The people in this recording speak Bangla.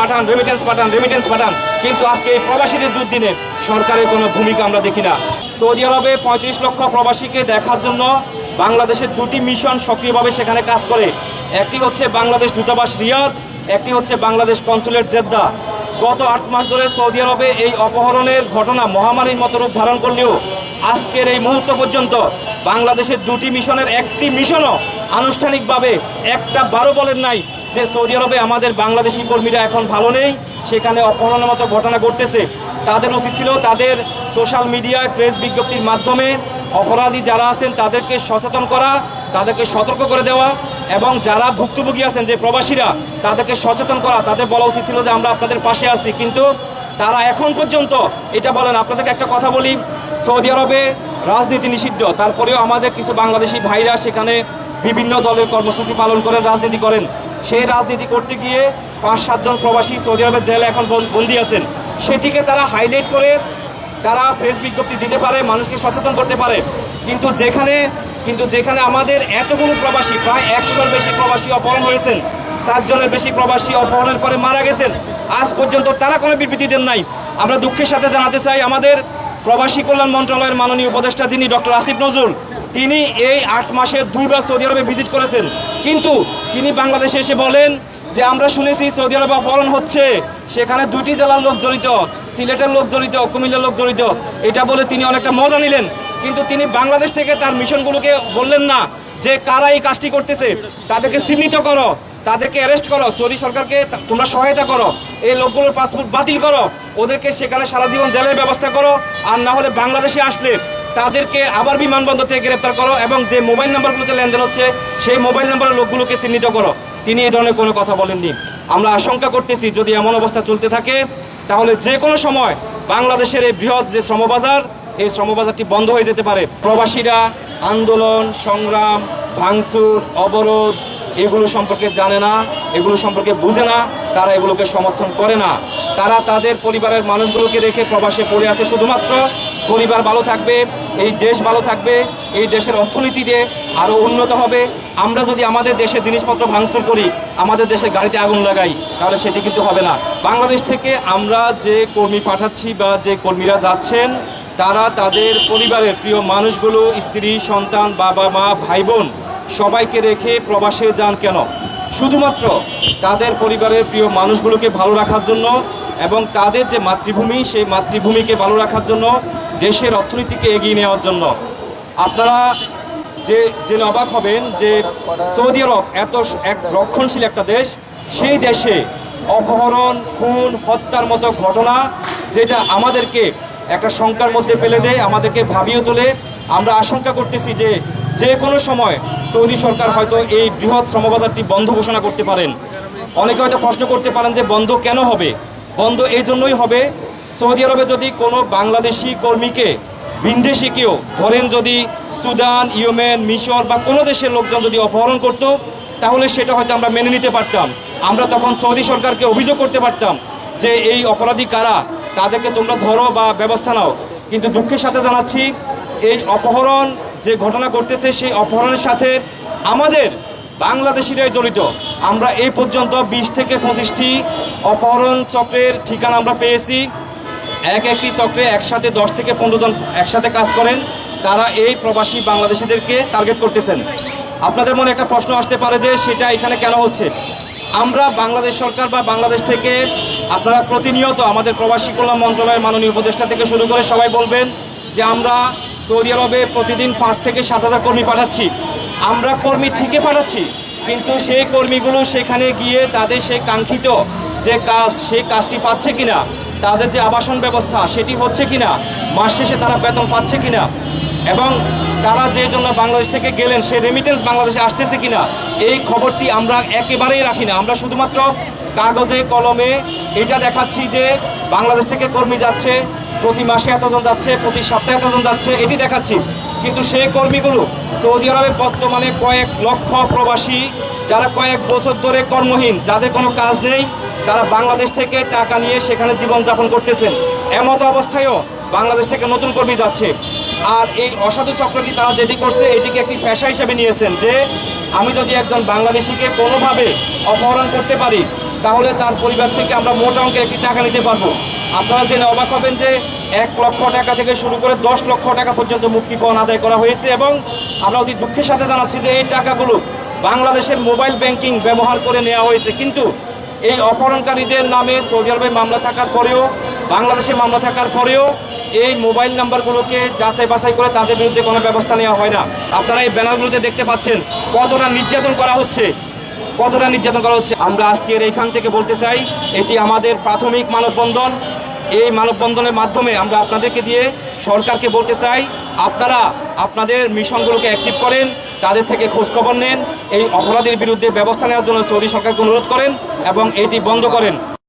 পাঠান, রেমিটেন্স পাঠান, কিন্তু আজকে এই প্রবাসীদের দুর্দিনে সরকারের কোনো ভূমিকা আমরা দেখি না। সৌদি আরবে 35 লক্ষ প্রবাসীকে দেখার জন্য বাংলাদেশের দুটি মিশন সক্রিয়ভাবে সেখানে কাজ করে। একটি হচ্ছে বাংলাদেশ দূতাবাস রিয়াদ, একটি হচ্ছে বাংলাদেশ কনসুলেট জেদ্দা। গত 8 মাস ধরে সৌদি আরবে এই অপহরণের ঘটনা মহামারীর মতো রূপ ধারণ করলেও আজকের এই মুহূর্ত পর্যন্ত বাংলাদেশের দুটি মিশনের একটি মিশনও আনুষ্ঠানিকভাবে একটা বারো বলেন নাই যে সৌদি আরবে আমাদের বাংলাদেশি কর্মীরা এখন ভালো নেই, সেখানে অপহরণের মতো ঘটনা ঘটতেছে। তাদের উচিত ছিল তাদের সোশ্যাল মিডিয়ায় প্রেস বিজ্ঞপ্তির মাধ্যমে অপরাধী যারা আছেন তাদেরকে সচেতন করা, তাদেরকে সতর্ক করে দেওয়া, এবং যারা ভুক্তভোগী আছেন যে প্রবাসীরা তাদেরকে সচেতন করা, তাদের বলা উচিত ছিল যে আমরা আপনাদের পাশে আছি। কিন্তু তারা এখন পর্যন্ত এটা বলেন। আপনাদেরকে একটা কথা বলি, সৌদি আরবে রাজনীতি নিষিদ্ধ, তারপরেও আমাদের কিছু বাংলাদেশি ভাইরা সেখানে বিভিন্ন দলের কর্মসূচি পালন করেন, রাজনীতি করেন। সেই রাজনীতি করতে গিয়ে 5-7 জন প্রবাসী সৌদি আরবের জেলে এখন বন্দী আছেন। সেটিকে তারা হাইলাইট করে তারা প্রেস বিজ্ঞপ্তি দিতে পারে, মানুষকে সচেতন করতে পারে। কিন্তু যেখানে আমাদের এতগুলো প্রবাসী, প্রায় 100-র বেশি প্রবাসী অপহরণ হয়েছেন, 7 জনের বেশি প্রবাসী অপহরণের পরে মারা গেছেন, আজ পর্যন্ত তারা কোনো বিবৃতি দেন নাই। আমরা দুঃখের সাথে জানাতে চাই, আমাদের প্রবাসী কল্যাণ মন্ত্রণালয়ের মাননীয় উপদেষ্টা যিনি ডক্টর আসিফ নজরুল, তিনি এই 8 মাসে 2 বার সৌদি আরবে ভিজিট করেছেন। কিন্তু তিনি বাংলাদেশে এসে বলেন যে আমরা শুনেছি সৌদি আরবে অপহরণ হচ্ছে, সেখানে 2টি জেলার লোক জড়িত, সিলেটের লোক জড়িত, কুমিল্লার লোক জড়িত, এটা বলে তিনি অনেকটা মজা নিলেন। কিন্তু তিনি বাংলাদেশ থেকে তার মিশনগুলোকে বললেন না যে কারা এই কাজটি করতেছে, তাদেরকে চিহ্নিত করো, তাদেরকে অ্যারেস্ট করো, সৌদি সরকারকে তোমরা সহায়তা করো, এই লোকগুলোর পাসপোর্ট বাতিল করো, ওদেরকে সেখানে সারা জীবন জেলের ব্যবস্থা করো, আর না হলে বাংলাদেশে আসলে তাদেরকে আবার বিমানবন্দর থেকে গ্রেপ্তার করো, এবং যে মোবাইল নাম্বারগুলোতে লেনদেন হচ্ছে সেই মোবাইল নাম্বারের লোকগুলোকে চিহ্নিত করো। তিনি এই ধরনের কোনো কথা বলেননি। আমরা আশঙ্কা করতেছি যদি এমন অবস্থা চলতে থাকে তাহলে যে কোনো সময় বাংলাদেশের এই বৃহৎ যে শ্রমবাজার, এই শ্রমবাজারটি বন্ধ হয়ে যেতে পারে। প্রবাসীরা আন্দোলন, সংগ্রাম, ভাঙচুর, অবরোধ এগুলো সম্পর্কে জানে না, এগুলো সম্পর্কে বুঝে না, তারা এগুলোকে সমর্থন করে না। তারা তাদের পরিবারের মানুষগুলোকে রেখে প্রবাসে পড়ে আছে শুধুমাত্র পরিবার ভালো থাকবে, এই দেশ ভালো থাকবে, এই দেশের অর্থনীতিতে আরও উন্নত হবে। আমরা যদি আমাদের দেশে জিনিসপত্র ভাঙচুর করি, আমাদের দেশের গাড়িতে আগুন লাগাই, তাহলে সেটি কিন্তু হবে না। বাংলাদেশ থেকে আমরা যে কর্মী পাঠাচ্ছি বা যে কর্মীরা যাচ্ছেন, তারা তাদের পরিবারের প্রিয় মানুষগুলো, স্ত্রী, সন্তান, বাবা মা, ভাই বোন সবাইকে রেখে প্রবাসে যান কেন? শুধুমাত্র তাদের পরিবারের প্রিয় মানুষগুলোকে ভালো রাখার জন্য, এবং তাদের যে মাতৃভূমি, সেই মাতৃভূমিকে ভালো রাখার জন্য, দেশের অর্থনীতিকে এগিয়ে নেওয়ার জন্য। আপনারা জেনে অবাক হবেন যে সৌদি আরব এত এক রক্ষণশীল একটা দেশ, সেই দেশে অপহরণ, খুন, হত্যার মতো ঘটনা, যেটা আমাদেরকে একটা শঙ্কার মধ্যে ফেলে দেয়, আমাদেরকে ভাবিয়ে তোলে। আমরা আশঙ্কা করতেছি যে যে কোনো সময় সৌদি সরকার হয়তো এই বৃহৎ শ্রমবাজারটি বন্ধ ঘোষণা করতে পারেন। অনেকে হয়তো প্রশ্ন করতে পারেন যে বন্ধ কেন হবে? বন্ধ এই জন্যই হবে, সৌদি আরবে যদি কোনো বাংলাদেশি কর্মীকে ভিনদেশি কেউ, ধরেন যদি সুদান, ইয়েমেন, মিশর বা কোনো দেশের লোকজন যদি অপহরণ করতো, তাহলে সেটা হয়তো আমরা মেনে নিতে পারতাম। আমরা তখন সৌদি সরকারকে অভিযোগ করতে পারতাম যে এই অপরাধী কারা, তাদেরকে তোমরা ধরো বা ব্যবস্থা নাও। কিন্তু দুঃখের সাথে জানাচ্ছি, এই অপহরণ যে ঘটনা ঘটতেছে, সেই অপহরণের সাথে আমাদের বাংলাদেশিরাই জড়িত। আমরা এই পর্যন্ত 20 থেকে 25টি অপহরণ চক্রের ঠিকানা আমরা পেয়েছি। একটি চক্রে একসাথে 10 থেকে 15 জন একসাথে কাজ করেন, তারা এই প্রবাসী বাংলাদেশিদেরকে টার্গেট করতেছেন। আপনাদের মনে একটা প্রশ্ন আসতে পারে যে সেটা এখানে কেন হচ্ছে? আমরা বাংলাদেশ সরকার বা বাংলাদেশ থেকে, আপনারা প্রতিনিয়ত আমাদের প্রবাসী কল্যাণ মন্ত্রণালয়ের মাননীয় উপদেষ্টা থেকে শুরু করে সবাই বলবেন যে আমরা সৌদি আরবে প্রতিদিন 5 থেকে 7 হাজার কর্মী পাঠাচ্ছি। আমরা কর্মী ঠিকই পাঠাচ্ছি, কিন্তু সেই কর্মীগুলো সেখানে গিয়ে তাদের সেই কাঙ্ক্ষিত যে কাজ, সেই কাজটি পাচ্ছে কিনা, তাদের যে আবাসন ব্যবস্থা সেটি হচ্ছে কিনা, মাস শেষে তারা বেতন পাচ্ছে কিনা, এবং তারা যে জন্য বাংলাদেশ থেকে গেলেন সে রেমিটেন্স বাংলাদেশে আসতেছে কিনা, এই খবরটি আমরা একেবারেই রাখি না। আমরা শুধুমাত্র কাগজে কলমে এটা দেখাচ্ছি যে বাংলাদেশ থেকে কর্মী যাচ্ছে, প্রতি মাসে এতজন যাচ্ছে, প্রতি সপ্তাহে এতজন যাচ্ছে, এটি দেখাচ্ছি। কিন্তু সেই কর্মীগুলো সৌদি আরবে বর্তমানে কয়েক লক্ষ প্রবাসী, যারা কয়েক বছর ধরে কর্মহীন, যাদের কোনো কাজ নেই, তারা বাংলাদেশ থেকে টাকা নিয়ে সেখানে জীবনযাপন করতেছেন। এমত অবস্থায়ও বাংলাদেশ থেকে নতুন কর্মী যাচ্ছে। আর এই অসাধু চক্রটি তারা যেটি করছে, এটিকে একটি পেশা হিসেবে নিয়েছেন যে আমি যদি একজন বাংলাদেশিকে কোনোভাবে অপহরণ করতে পারি, তাহলে তার পরিবার থেকে আমরা মোটা অঙ্কের একটি টাকা নিতে পারবো। আপনারা জেনে অবাক হবেন যে 1 লক্ষ টাকা থেকে শুরু করে 10 লক্ষ টাকা পর্যন্ত মুক্তিপণ আদায় করা হয়েছে এবং আমরা অতি দুঃখের সাথে জানাচ্ছি যে এই টাকাগুলো বাংলাদেশের মোবাইল ব্যাংকিং ব্যবহার করে নেওয়া হয়েছে। কিন্তু এই অপহরণকারীদের নামে সৌদি আরবে মামলা থাকার পরেও, বাংলাদেশে মামলা থাকার পরেও এই মোবাইল নাম্বারগুলোকে যাচাই বাছাই করে তাদের বিরুদ্ধে কোনো ব্যবস্থা নেওয়া হয় না। আপনারা এই ব্যানারগুলোতে দেখতে পাচ্ছেন কতটা নির্যাতন করা হচ্ছে, কতটা নির্যাতন করা হচ্ছে। আমরা আজকের এইখান থেকে বলতে চাই এটি আমাদের প্রাথমিক মানববন্ধন। এই মানববন্ধনের মাধ্যমে আমরা আপনাদেরকে দিয়ে সরকারকে বলতে চাই, আপনারা আপনাদের মিশনগুলোকে অ্যাক্টিভ করেন, তাদের থেকে খোঁজখবর নেন, এই অপরাধীর বিরুদ্ধে ব্যবস্থা নেওয়ার জন্য সৌদি সরকারকে অনুরোধ করেন এবং এটি বন্ধ করেন।